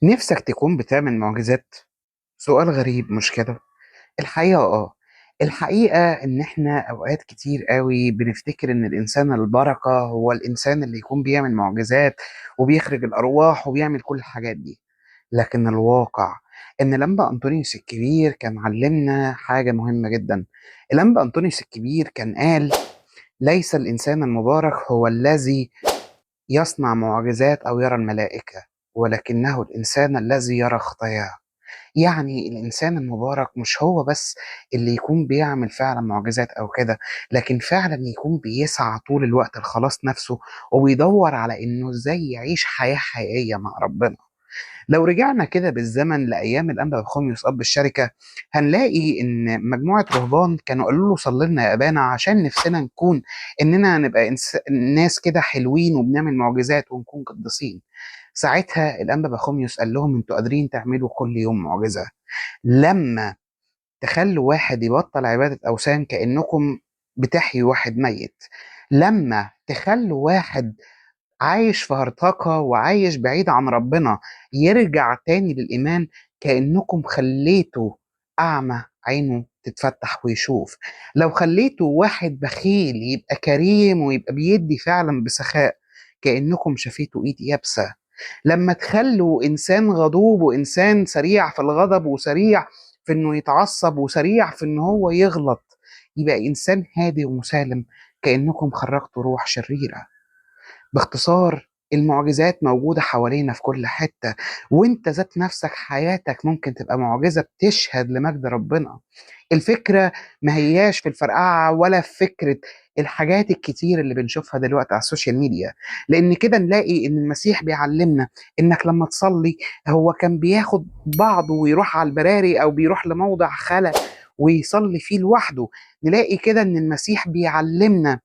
نفسك تكون بتعمل معجزات؟ سؤال غريب مش كده؟ الحقيقة الحقيقة إن إحنا أوقات كتير قوي بنفتكر إن الإنسان البركة هو الإنسان اللي يكون بيعمل معجزات وبيخرج الأرواح وبيعمل كل الحاجات دي. لكن الواقع إن الأنبا أنطونيوس الكبير كان علمنا حاجة مهمة جدا. الأنبا أنطونيوس الكبير كان قال: ليس الإنسان المبارك هو الذي يصنع معجزات أو يرى الملائكة، ولكنه الإنسان الذي يرى خطاياه. يعني الإنسان المبارك مش هو بس اللي يكون بيعمل فعلا معجزات أو كده، لكن فعلا يكون بيسعى طول الوقت لخلاص نفسه وبيدور على إنه إزاي يعيش حياة حقيقية مع ربنا. لو رجعنا كده بالزمن لأيام الأنبا بخوميوس أب الشركة، هنلاقي إن مجموعة رهبان كانوا قالوا له: صلي لنا يا أبانا عشان نفسنا نكون إننا نبقى ناس كده حلوين وبنعمل معجزات ونكون قديسين. ساعتها الأنبا بخوميوس قال لهم: انتوا قادرين تعملوا كل يوم معجزة لما تخلوا واحد يبطل عبادة أوثان كأنكم بتحيوا واحد ميت، لما تخلوا واحد عايش في هرطقة وعايش بعيد عن ربنا يرجع تاني للإيمان، كأنكم خليتوا أعمى عينه تتفتح ويشوف. لو خليتوا واحد بخيل يبقى كريم ويبقى بيدي فعلا بسخاء، كأنكم شفيتوا إيد يابسة. لما تخلوا إنسان غضوب وإنسان سريع في الغضب وسريع في إنه يتعصب وسريع في إنه هو يغلط يبقى إنسان هادي ومسالم، كأنكم خرجتوا روح شريرة. باختصار المعجزات موجودة حوالينا في كل حتة، وانت ذات نفسك حياتك ممكن تبقى معجزة بتشهد لمجد ربنا. الفكرة ما هياش في الفرقعة ولا في فكرة الحاجات الكتير اللي بنشوفها دلوقتي على السوشيال ميديا، لان كده نلاقي ان المسيح بيعلمنا انك لما تصلي هو كان بياخد بعضه ويروح على البراري او بيروح لموضع خلا ويصلي فيه لوحده. نلاقي كده ان المسيح بيعلمنا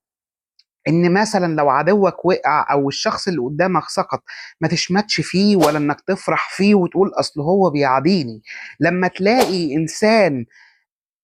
ان مثلا لو عدوك وقع او الشخص اللي قدامك سقط، ما تشمتش فيه ولا انك تفرح فيه وتقول اصل هو بيعاديني. لما تلاقي انسان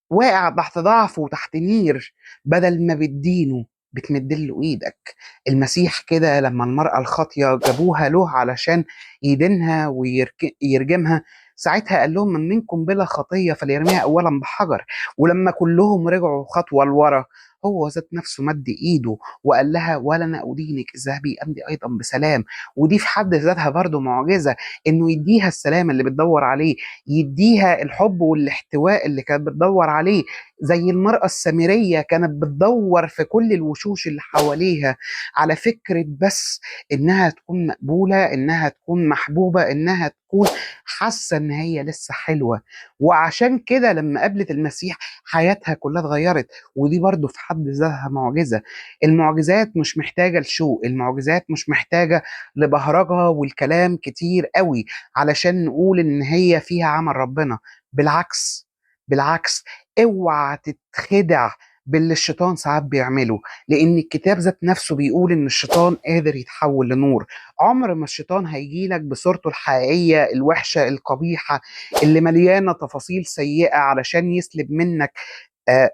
واقع تحت ضعف وتحت نير، بدل ما بتدينه بتمدله ايدك. المسيح كده لما المرأة الخاطية جابوها له علشان يدينها ويرجمها، ساعتها قال لهم: من منكم بلا خطية فليرميها أولا بحجر. ولما كلهم رجعوا خطوة لورا، هو ذات نفسه مد ايده وقال لها: ولنا أدينك، اذهبي أمضي أيضا بسلام. ودي في حد ذاتها برضو معجزة، إنه يديها السلام اللي بتدور عليه، يديها الحب والاحتواء اللي كانت بتدور عليه. زي المرأة السامرية كانت بتدور في كل الوشوش اللي حواليها على فكرة بس إنها تكون مقبولة، إنها تكون محبوبة، إنها تكون حاسة إن هي لسه حلوة. وعشان كده لما قابلت المسيح حياتها كلها اتغيرت. ودي برضو في حد ذاتها معجزة. المعجزات مش محتاجة لشو، المعجزات مش محتاجة لبهرجة والكلام كتير قوي علشان نقول ان هي فيها عمل ربنا. بالعكس، بالعكس، اوعى تتخدع باللي الشيطان ساعات بيعمله، لان الكتاب ذات نفسه بيقول ان الشيطان قادر يتحول لنور. عمر ما الشيطان هيجي لك بصورته الحقيقية الوحشة القبيحة اللي مليانة تفاصيل سيئة علشان يسلب منك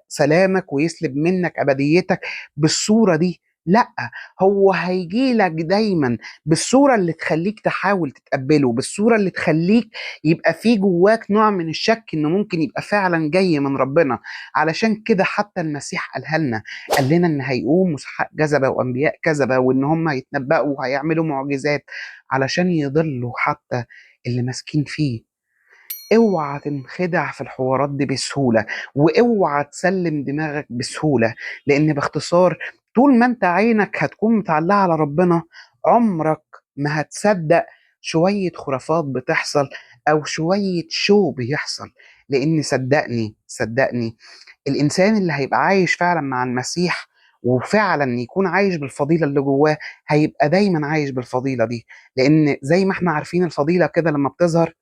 سلامك ويسلب منك أبديتك بالصورة دي. لا، هو هيجي لك دايما بالصورة اللي تخليك تحاول تتقبله، بالصورة اللي تخليك يبقى في جواك نوع من الشك انه ممكن يبقى فعلا جاي من ربنا. علشان كده حتى المسيح قالها لنا، قال لنا ان هيقوم مسحاء كذبة وانبياء كذبة وان هم هيتنبأوا وهيعملوا معجزات علشان يضلوا حتى اللي ماسكين فيه. اوعى تنخدع في الحوارات دي بسهولة، واوعى تسلم دماغك بسهولة، لان باختصار طول ما انت عينك هتكون متعلقة على ربنا، عمرك ما هتصدق شوية خرافات بتحصل او شوية شو بيحصل. لان صدقني صدقني، الانسان اللي هيبقى عايش فعلا مع المسيح وفعلا يكون عايش بالفضيلة اللي جواه، هيبقى دايما عايش بالفضيلة دي. لان زي ما احنا عارفين الفضيلة كده لما بتظهر،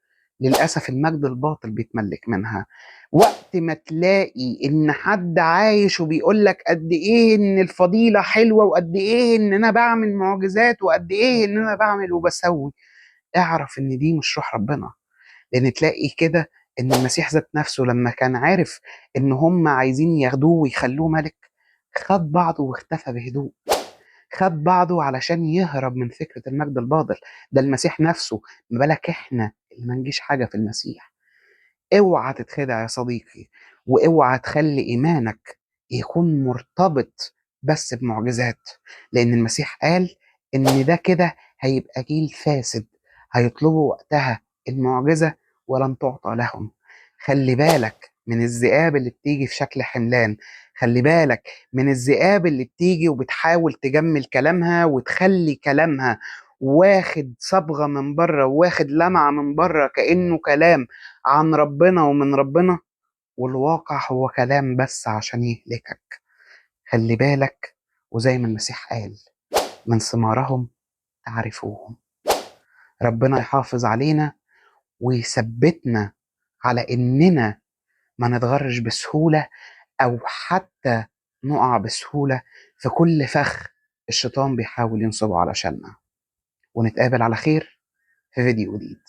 للأسف المجد الباطل بيتملك منها. وقت ما تلاقي إن حد عايش وبيقول لك قد إيه إن الفضيلة حلوة وقد إيه إن أنا بعمل معجزات وقد إيه إن أنا بعمل وبسوي، اعرف إن دي مش روح ربنا. لأن تلاقي كده إن المسيح ذات نفسه لما كان عارف إن هم عايزين ياخدوه ويخلوه ملك، خد بعضه واختفى بهدوء. خد بعضه علشان يهرب من فكرة المجد الباطل. ده المسيح نفسه، ما بالك احنا اللي ما نجيش حاجة في المسيح. اوعى تتخدع يا صديقي، واوعى تخلي ايمانك يكون مرتبط بس بمعجزات، لان المسيح قال ان ده كده هيبقى جيل فاسد، هيطلبوا وقتها المعجزة ولن تعطى لهم. خلي بالك من الذئاب اللي بتيجي في شكل حملان، خلي بالك من الذئاب اللي بتيجي وبتحاول تجمل كلامها وتخلي كلامها واخد صبغة من بره، واخد لمعة من بره كأنه كلام عن ربنا ومن ربنا، والواقع هو كلام بس عشان يهلكك. خلي بالك، وزي ما المسيح قال من ثمارهم تعرفوهم. ربنا يحافظ علينا ويثبتنا على إننا ما نتغرش بسهولة، أو حتى نقع بسهولة في كل فخ الشيطان بيحاول ينصبه علشاننا. ونتقابل على خير في فيديو جديد.